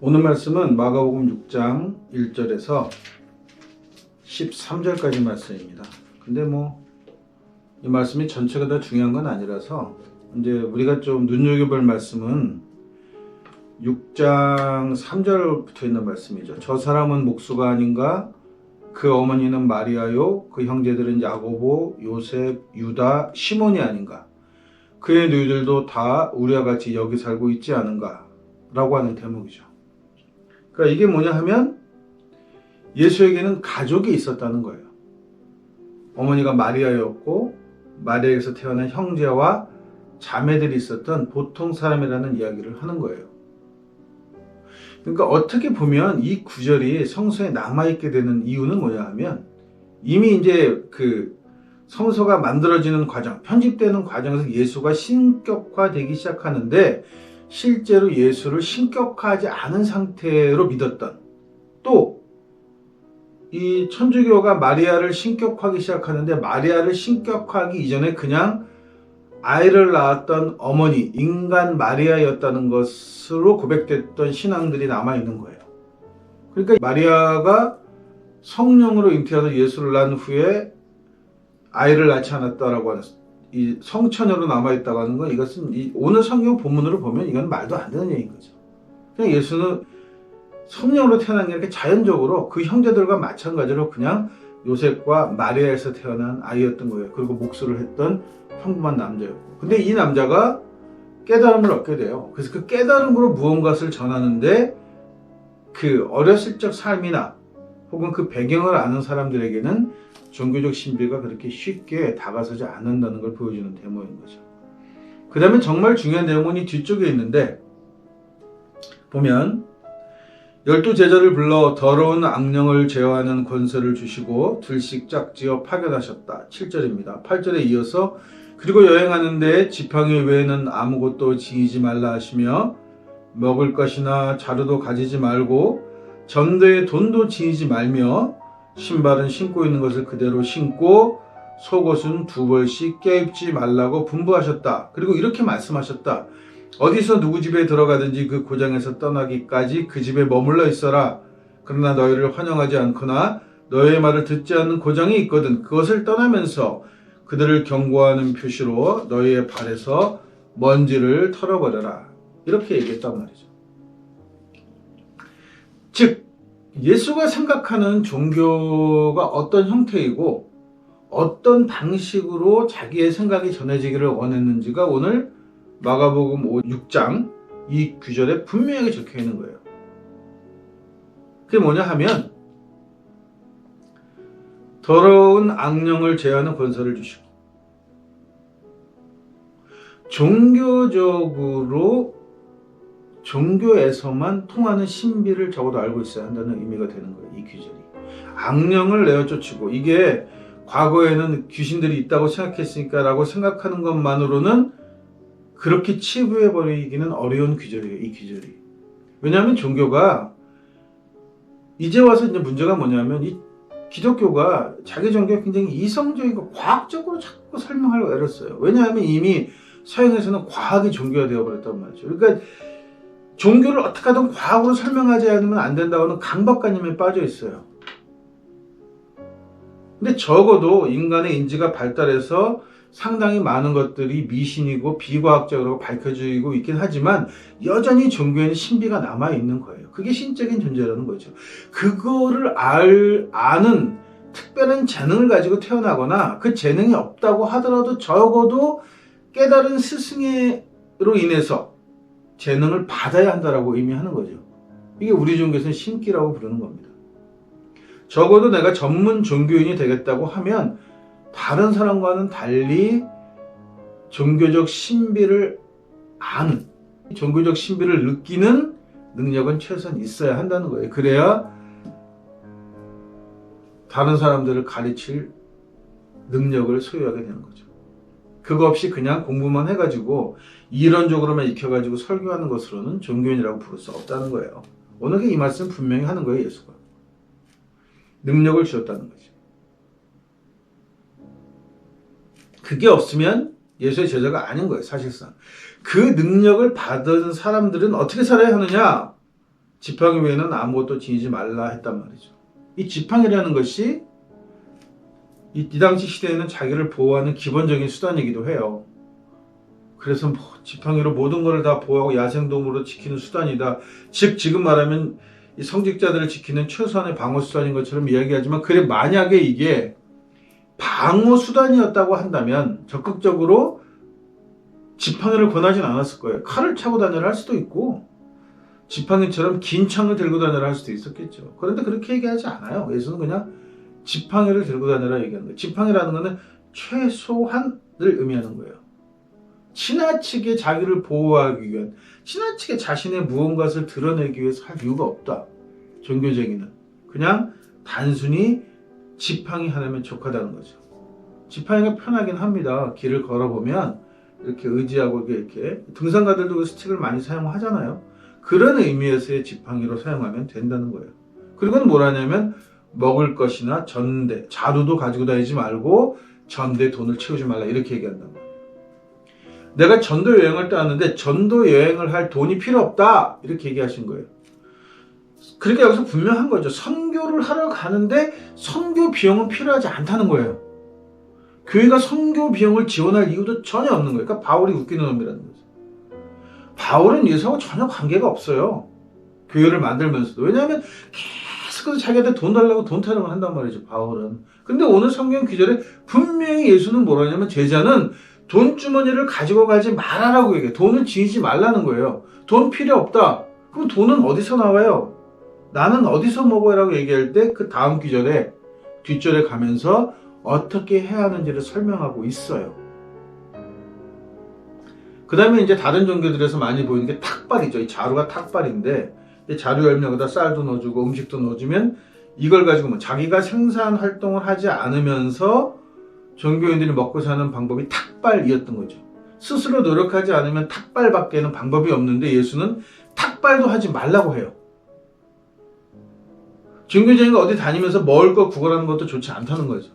오늘 말씀은 마가복음 6장 1절에서 13절까지 말씀입니다. 근데 이 말씀이 전체가 다 중요한 건 아니라서 이제 우리가 좀 눈여겨볼 말씀은 6장 3절부터 있는 말씀이죠. 저 사람은 목수가 아닌가? 그 어머니는 마리아요. 그 형제들은 야고보, 요셉, 유다, 시몬이 아닌가? 그의 누이들도 다 우리와 같이 여기 살고 있지 않은가? 라고 하는 대목이죠. 그러니까 이게 뭐냐 하면 예수에게는 가족이 있었다는 거예요. 어머니가 마리아였고 마리아에서 태어난 형제와 자매들이 있었던 보통 사람이라는 이야기를 하는 거예요. 그러니까 어떻게 보면 이 구절이 성서에 남아있게 되는 이유는 뭐냐 하면 이미 이제 그 성서가 만들어지는 과정, 편집되는 과정에서 예수가 신격화되기 시작하는데 실제로 예수를 신격화하지 않은 상태로 믿었던, 또 이 천주교가 마리아를 신격화하기 시작하는데 마리아를 신격화하기 이전에 그냥 아이를 낳았던 어머니, 인간 마리아였다는 것으로 고백됐던 신앙들이 남아있는 거예요. 그러니까 마리아가 성령으로 잉태하여 예수를 낳은 후에 아이를 낳지 않았다라고 하는 이 성처녀로 남아있다고 하는 건, 이것은 오늘 성경 본문으로 보면 이건 말도 안 되는 얘기인 거죠. 그냥 예수는 성령으로 태어난 게 이렇게 자연적으로 그 형제들과 마찬가지로 그냥 요셉과 마리아에서 태어난 아이였던 거예요. 그리고 목수를 했던 평범한 남자였고, 근데 이 남자가 깨달음을 얻게 돼요. 그래서 그 깨달음으로 무언가를 전하는데 그 어렸을 적 삶이나 혹은 그 배경을 아는 사람들에게는 종교적 신비가 그렇게 쉽게 다가서지 않는다는 걸 보여주는 데모인 거죠. 그 다음에 정말 중요한 내용은 이 뒤쪽에 있는데, 보면 12제자를 불러 더러운 악령을 제어하는 권세를 주시고 들씩 짝지어 파견하셨다. 7절입니다. 8절에 이어서 그리고 여행하는데 지팡이 외에는 아무것도 지니지 말라 하시며 먹을 것이나 자루도 가지지 말고 전대에 돈도 지니지 말며 신발은 신고 있는 것을 그대로 신고 속옷은 2벌씩 껴입지 말라고 분부하셨다. 그리고 이렇게 말씀하셨다. 어디서 누구 집에 들어가든지 그 고장에서 떠나기까지 그 집에 머물러 있어라. 그러나 너희를 환영하지 않거나 너희의 말을 듣지 않는 고장이 있거든 그것을 떠나면서 그들을 경고하는 표시로 너희의 발에서 먼지를 털어버려라. 이렇게 얘기했단 말이죠. 즉 예수가 생각하는 종교가 어떤 형태이고 어떤 방식으로 자기의 생각이 전해지기를 원했는지가 오늘 마가복음 6장 이 구절에 분명하게 적혀 있는 거예요. 그게 뭐냐 하면 더러운 악령을 제어하는 권세를 주시고 종교에서만 통하는 신비를 적어도 알고 있어야 한다는 의미가 되는 거예요. 이 구절이. 악령을 내어 쫓고, 이게 과거에는 귀신들이 있다고 생각했으니까 라고 생각하는 것만으로는 그렇게 치부해버리기는 어려운 구절이에요. 이 구절이. 왜냐하면 종교가 이제 와서 이제 문제가 뭐냐면 이 기독교가 자기 종교가 굉장히 이성적이고 과학적으로 자꾸 설명하려고 애를 써요. 왜냐하면 이미 서양에서는 과학이 종교가 되어버렸단 말이죠. 그러니까 종교를 어떻게 하든 과학으로 설명하지 않으면 안 된다고는 강박관념에 빠져 있어요. 근데 적어도 인간의 인지가 발달해서 상당히 많은 것들이 미신이고 비과학적으로 밝혀지고 있긴 하지만 여전히 종교에는 신비가 남아있는 거예요. 그게 신적인 존재라는 거죠. 그거를 아는 특별한 재능을 가지고 태어나거나 그 재능이 없다고 하더라도 적어도 깨달은 스승으로 인해서 재능을 받아야 한다라고 의미하는 거죠. 이게 우리 종교에서는 신기라고 부르는 겁니다. 적어도 내가 전문 종교인이 되겠다고 하면 다른 사람과는 달리 종교적 신비를 아는, 종교적 신비를 느끼는 능력은 최소한 있어야 한다는 거예요. 그래야 다른 사람들을 가르칠 능력을 소유하게 되는 거죠. 그거 없이 그냥 공부만 해가지고 이론적으로만 익혀가지고 설교하는 것으로는 종교인이라고 부를 수 없다는 거예요. 오늘 이 말씀 분명히 하는 거예요. 예수가 능력을 주었다는 거죠. 그게 없으면 예수의 제자가 아닌 거예요. 사실상 그 능력을 받은 사람들은 어떻게 살아야 하느냐? 지팡이 외에는 아무것도 지니지 말라 했단 말이죠. 이 지팡이라는 것이 이 당시 시대에는 자기를 보호하는 기본적인 수단이기도 해요. 그래서 뭐 지팡이로 모든 것을 다 보호하고 야생동물로 지키는 수단이다. 즉 지금 말하면 이 성직자들을 지키는 최소한의 방어 수단인 것처럼 이야기하지만, 그래 만약에 이게 방어 수단이었다고 한다면 적극적으로 지팡이를 권하진 않았을 거예요. 칼을 차고 다녀라 할 수도 있고 지팡이처럼 긴 창을 들고 다녀라 할 수도 있었겠죠. 그런데 그렇게 얘기하지 않아요. 예수는 그냥 지팡이를 들고 다녀라 얘기하는 거예요. 지팡이라는 것은 최소한을 의미하는 거예요. 지나치게 자기를 보호하기 위한, 지나치게 자신의 무언가를 드러내기 위해서 할 이유가 없다. 종교쟁이는 그냥 단순히 지팡이 하나면 족하다는 거죠. 지팡이가 편하긴 합니다. 길을 걸어보면 이렇게 의지하고 이렇게 등산가들도 그 스틱을 많이 사용하잖아요. 그런 의미에서의 지팡이로 사용하면 된다는 거예요. 그리고는 뭐라냐면 먹을 것이나 전대, 자루도 가지고 다니지 말고 전대에 돈을 채우지 말라 이렇게 얘기한단 말이에요. 내가 전도 여행을 떠났는데 전도 여행을 할 돈이 필요 없다 이렇게 얘기하신 거예요. 그러니까 여기서 분명한 거죠. 선교를 하러 가는데 선교 비용은 필요하지 않다는 거예요. 교회가 선교 비용을 지원할 이유도 전혀 없는 거예요. 그러니까 바울이 웃기는 놈이라는 거죠. 바울은 예수하고 전혀 관계가 없어요. 교회를 만들면서도. 왜냐하면 계속 자기한테 돈 달라고 돈 타령을 한단 말이죠. 바울은. 근데 오늘 성경 기절에 분명히 예수는 뭐라냐면 제자는 돈주머니를 가지고 가지 말아라고 얘기해요. 돈을 지니지 말라는 거예요. 돈 필요 없다. 그럼 돈은 어디서 나와요? 나는 어디서 먹어야 라고 얘기할 때 그 다음 기절에 뒷절에 가면서 어떻게 해야 하는지를 설명하고 있어요. 그 다음에 이제 다른 종교들에서 많이 보이는 게 탁발이죠. 이 자루가 탁발인데 자루 열면 여기다 쌀도 넣어주고 음식도 넣어주면 이걸 가지고 뭐 자기가 생산 활동을 하지 않으면서 종교인들이 먹고 사는 방법이 탁발이었던 거죠. 스스로 노력하지 않으면 탁발밖에는 방법이 없는데 예수는 탁발도 하지 말라고 해요. 종교쟁이가 어디 다니면서 먹을 거 구걸하는 것도 좋지 않다는 거죠.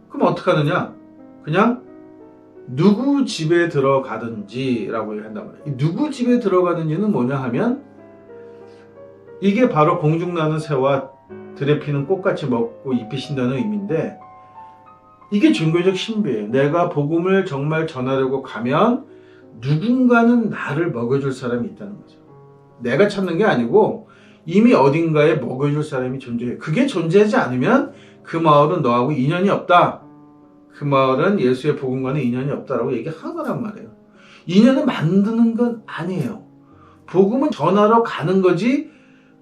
그럼 어떻게 하느냐? 그냥 누구 집에 들어가든지 라고 한단 말이에요. 누구 집에 들어가든지는 뭐냐 하면 이게 바로 공중나는 새와 들에 피는 꽃같이 먹고 잎이 신다는 의미인데 이게 종교적 신비예요. 내가 복음을 정말 전하려고 가면 누군가는 나를 먹여줄 사람이 있다는 거죠. 내가 찾는 게 아니고 이미 어딘가에 먹여줄 사람이 존재해요. 그게 존재하지 않으면 그 마을은 너하고 인연이 없다. 그 마을은 예수의 복음과는 인연이 없다라고 얘기하는 거란 말이에요. 인연을 만드는 건 아니에요. 복음은 전하러 가는 거지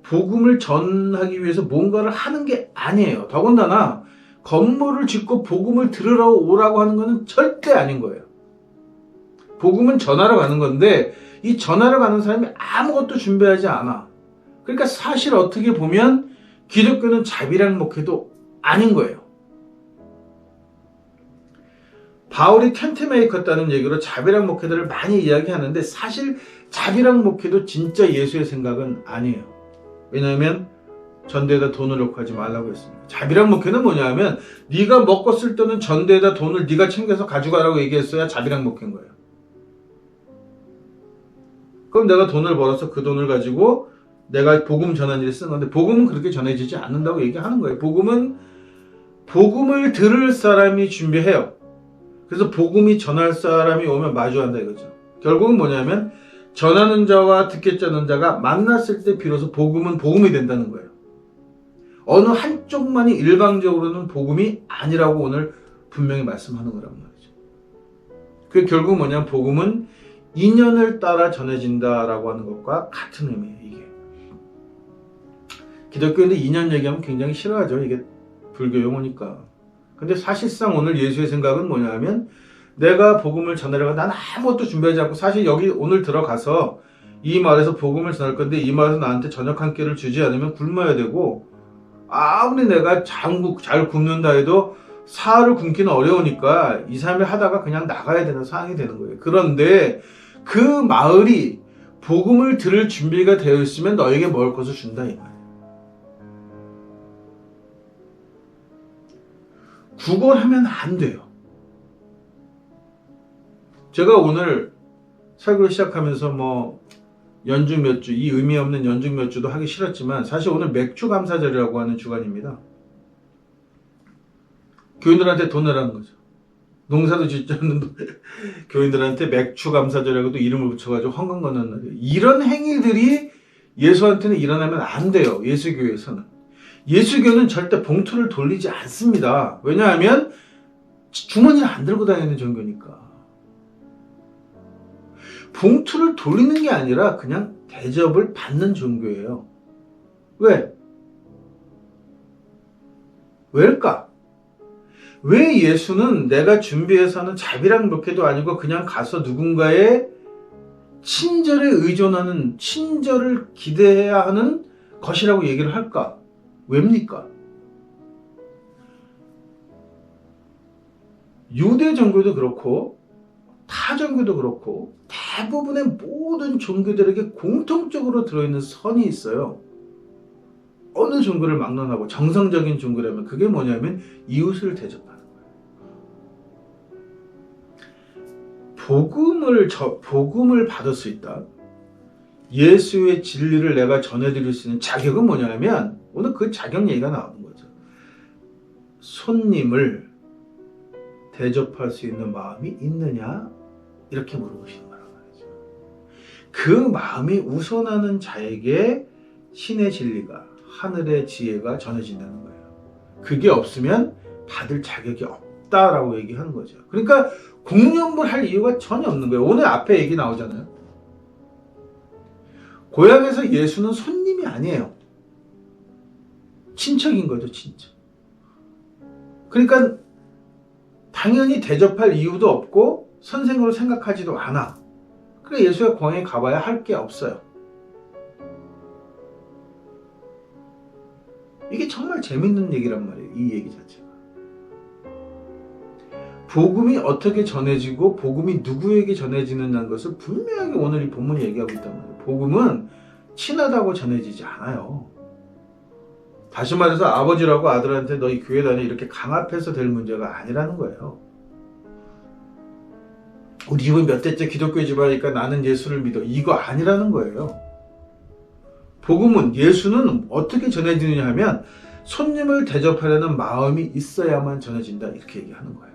복음을 전하기 위해서 뭔가를 하는 게 아니에요. 더군다나 건물을 짓고 복음을 들으러 오라고 하는 것은 절대 아닌 거예요. 복음은 전하러 가는 건데 이 전하러 가는 사람이 아무것도 준비하지 않아. 그러니까 사실 어떻게 보면 기독교는 자비랑 목회도 아닌 거예요. 바울이 텐트 메이커였다는 얘기로 자비랑 목회들을 많이 이야기하는데 사실 자비랑 목회도 진짜 예수의 생각은 아니에요. 왜냐하면 전대에다 돈을 넣고 하지 말라고 했습니다. 자비랑 목회는 뭐냐 하면 네가 먹고 쓸 때는 전대에다 돈을 네가 챙겨서 가져가라고 얘기했어야 자비랑 목회인 거예요. 그럼 내가 돈을 벌어서 그 돈을 가지고 내가 복음 전하는 일에 쓰는 건데 복음은 그렇게 전해지지 않는다고 얘기하는 거예요. 복음은 복음을 들을 사람이 준비해요. 그래서 복음이 전할 사람이 오면 마주한다 이거죠. 결국은 뭐냐면 전하는 자와 듣겠자는 자가 만났을 때 비로소 복음은 복음이 된다는 거예요. 어느 한쪽만이 일방적으로는 복음이 아니라고 오늘 분명히 말씀하는 거란 말이죠. 그 결국 뭐냐면 복음은 인연을 따라 전해진다라고 하는 것과 같은 의미예요. 이게 기독교인들 인연 얘기하면 굉장히 싫어하죠. 이게 불교 용어니까. 근데 사실상 오늘 예수의 생각은 뭐냐 하면 내가 복음을 전하려고 난 아무것도 준비하지 않고 사실 여기 오늘 들어가서 이 마을에서 복음을 전할 건데 이 마을에서 나한테 저녁 한 끼를 주지 않으면 굶어야 되고 아무리 내가 잘 굶는다 해도 사흘을 굶기는 어려우니까 2, 3일 하다가 그냥 나가야 되는 상황이 되는 거예요. 그런데 그 마을이 복음을 들을 준비가 되어 있으면 너에게 먹을 것을 준다 이 말이에요. 구걸하면 안 돼요. 제가 오늘 설교를 시작하면서 연중 몇 주, 이 의미 없는 연중 몇 주도 하기 싫었지만 사실 오늘 맥주 감사절이라고 하는 주간입니다. 교인들한테 돈 내라는 거죠. 농사도 짓지 않는 교인들한테 맥주 감사절이라고도 이름을 붙여가지고 헌금 걷는 날이에요. 이런 행위들이 예수한테는 일어나면 안 돼요. 예수교회에서는. 예수교는 절대 봉투를 돌리지 않습니다. 왜냐하면 주머니를 안 들고 다니는 종교니까. 봉투를 돌리는 게 아니라 그냥 대접을 받는 종교예요. 왜? 왜일까? 왜 예수는 내가 준비해서는 자비랑 목회도 아니고 그냥 가서 누군가의 친절에 의존하는, 친절을 기대해야 하는 것이라고 얘기를 할까? 왜입니까? 유대 종교도 그렇고 타 종교도 그렇고 대부분의 모든 종교들에게 공통적으로 들어있는 선이 있어요. 어느 종교를 막론하고 정상적인 종교라면 그게 뭐냐면 이웃을 대접하는 거예요. 복음을 받을 수 있다. 예수의 진리를 내가 전해드릴 수 있는 자격은 뭐냐면 오늘 그 자격 얘기가 나오는 거죠. 손님을 대접할 수 있는 마음이 있느냐? 이렇게 물어보시는 거란 말이죠. 그 마음이 우선하는 자에게 신의 진리가, 하늘의 지혜가 전해진다는 거예요. 그게 없으면 받을 자격이 없다라고 얘기하는 거죠. 그러니까 공연부를 할 이유가 전혀 없는 거예요. 오늘 앞에 얘기 나오잖아요. 고향에서 예수는 손님이 아니에요. 친척인 거죠, 친척. 그러니까 당연히 대접할 이유도 없고 선생으로 생각하지도 않아. 그래 예수의 공항에 가봐야 할 게 없어요. 이게 정말 재밌는 얘기란 말이에요. 이 얘기 자체가. 복음이 어떻게 전해지고 복음이 누구에게 전해지느냐는 것을 분명하게 오늘 이 본문이 얘기하고 있단 말이에요. 복음은 친하다고 전해지지 않아요. 다시 말해서 아버지라고 아들한테 너희 교회 다녀 이렇게 강압해서 될 문제가 아니라는 거예요. 우리 집은 몇 대째 기독교 집안이니까 나는 예수를 믿어. 이거 아니라는 거예요. 복음은 예수는 어떻게 전해지느냐 하면 손님을 대접하려는 마음이 있어야만 전해진다. 이렇게 얘기하는 거예요.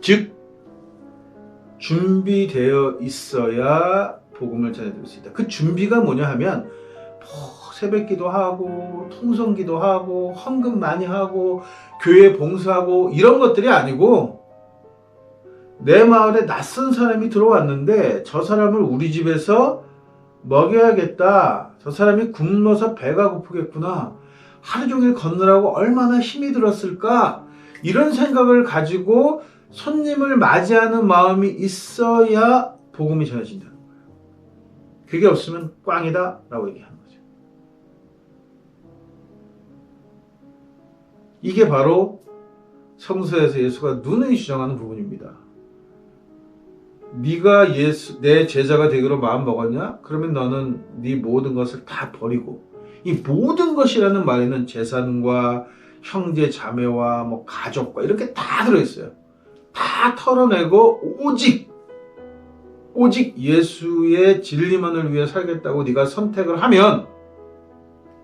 즉 준비되어 있어야 복음을 전해드릴 수 있다. 그 준비가 뭐냐 하면 새벽기도 하고 통성기도 하고 헌금 많이 하고 교회 봉사하고 이런 것들이 아니고 내 마을에 낯선 사람이 들어왔는데 저 사람을 우리 집에서 먹여야겠다. 저 사람이 굶어서 배가 고프겠구나. 하루 종일 걷느라고 얼마나 힘이 들었을까. 이런 생각을 가지고 손님을 맞이하는 마음이 있어야 복음이 전해진다는 거예요. 그게 없으면 꽝이다 라고 얘기하는 거죠. 이게 바로 성서에서 예수가 누누이 주장하는 부분입니다. 네가 내 제자가 되기로 마음 먹었냐? 그러면 너는 네 모든 것을 다 버리고, 이 모든 것이라는 말에는 재산과 형제 자매와 뭐 가족과 이렇게 다 들어있어요. 다 털어내고 오직 예수의 진리만을 위해 살겠다고 네가 선택을 하면,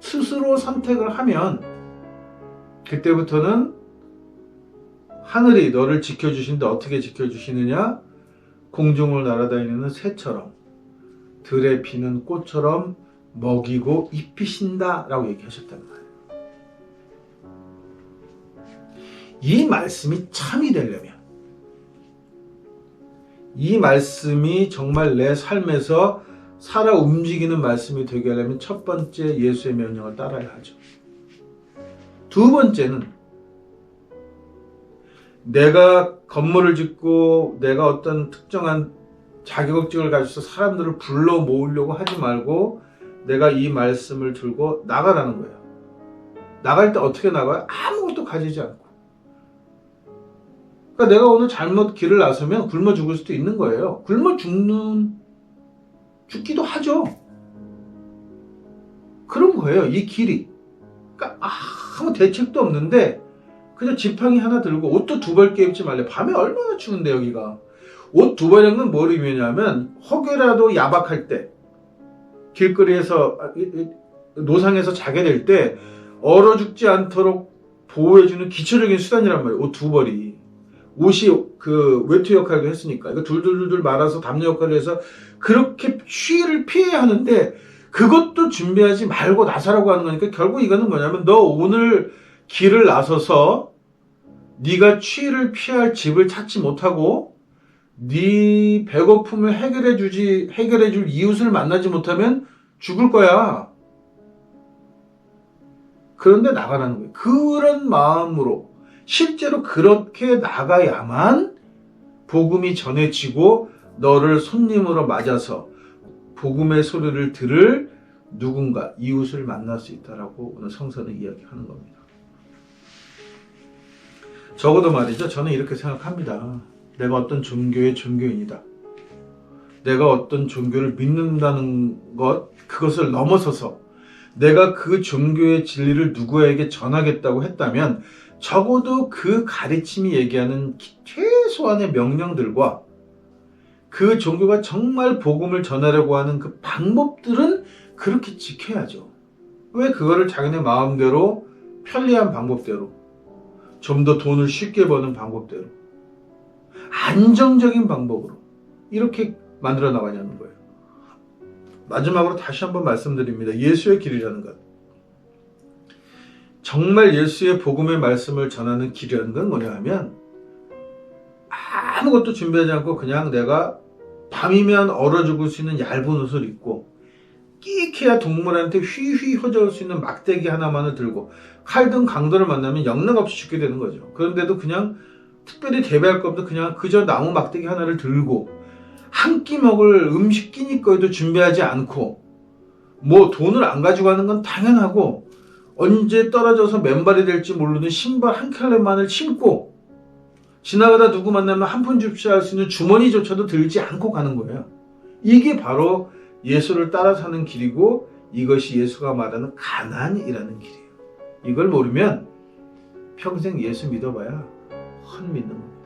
스스로 선택을 하면 그때부터는 하늘이 너를 지켜주시는데 어떻게 지켜주시느냐? 공중을 날아다니는 새처럼 들에 피는 꽃처럼 먹이고 입히신다 라고 얘기하셨단 말이에요. 이 말씀이 참이 되려면, 이 말씀이 정말 내 삶에서 살아 움직이는 말씀이 되게 하려면 첫 번째 예수의 명령을 따라야 하죠. 두 번째는 내가 건물을 짓고 내가 어떤 특정한 자격증을 가지고 사람들을 불러 모으려고 하지 말고 내가 이 말씀을 들고 나가라는 거예요. 나갈 때 어떻게 나가요? 아무것도 가지지 않고. 그러니까 내가 오늘 잘못 길을 나서면 굶어 죽을 수도 있는 거예요. 굶어 죽기도 하죠. 그런 거예요. 이 길이. 그러니까 아무 대책도 없는데 그냥 지팡이 하나 들고 옷도 두 벌 입지 말래. 밤에 얼마나 추운데 여기가. 옷 두 벌이는 건 뭘 의미냐면 혹여라도 야박할 때 길거리에서 노상에서 자게 될 때 얼어 죽지 않도록 보호해주는 기초적인 수단이란 말이에요. 옷 두 벌이. 옷이 그 외투 역할도 했으니까 이거 둘둘둘 말아서 담요 역할을 해서 그렇게 추위를 피해야 하는데 그것도 준비하지 말고 나서라고 하는 거니까 결국 이거는 뭐냐면 너 오늘 길을 나서서 네가 추위를 피할 집을 찾지 못하고 네 배고픔을 해결해줄 이웃을 만나지 못하면 죽을 거야. 그런데 나가라는 거예요. 그런 마음으로 실제로 그렇게 나가야만 복음이 전해지고 너를 손님으로 맞아서 복음의 소리를 들을 누군가 이웃을 만날 수 있다라고 오늘 성서는 이야기하는 겁니다. 적어도 말이죠. 저는 이렇게 생각합니다. 내가 어떤 종교의 종교인이다. 내가 어떤 종교를 믿는다는 것, 그것을 넘어서서 내가 그 종교의 진리를 누구에게 전하겠다고 했다면 적어도 그 가르침이 얘기하는 최소한의 명령들과 그 종교가 정말 복음을 전하려고 하는 그 방법들은 그렇게 지켜야죠. 왜 그거를 자기네 마음대로 편리한 방법대로 좀 더 돈을 쉽게 버는 방법대로 안정적인 방법으로 이렇게 만들어 나가냐는 거예요. 마지막으로 다시 한번 말씀드립니다. 예수의 길이라는 것. 정말 예수의 복음의 말씀을 전하는 길이라는 건 뭐냐 하면 아무것도 준비하지 않고 그냥 내가 밤이면 얼어 죽을 수 있는 얇은 옷을 입고 끼익해야 동물한테 휘휘 허저을 수 있는 막대기 하나만을 들고 칼든 강도를 만나면 영락 없이 죽게 되는 거죠. 그런데도 그냥 특별히 대비할 것 없는 그냥 그저 나무 막대기 하나를 들고 한 끼 먹을 음식 끼니거리도 준비하지 않고 뭐 돈을 안 가지고 가는 건 당연하고 언제 떨어져서 맨발이 될지 모르는 신발 한 켤레만을 신고 지나가다 누구 만나면 한 푼 줍시할 수 있는 주머니조차도 들지 않고 가는 거예요. 이게 바로 예수를 따라 사는 길이고 이것이 예수가 말하는 가난이라는 길이에요. 이걸 모르면 평생 예수 믿어봐야 헛 믿는 거예요.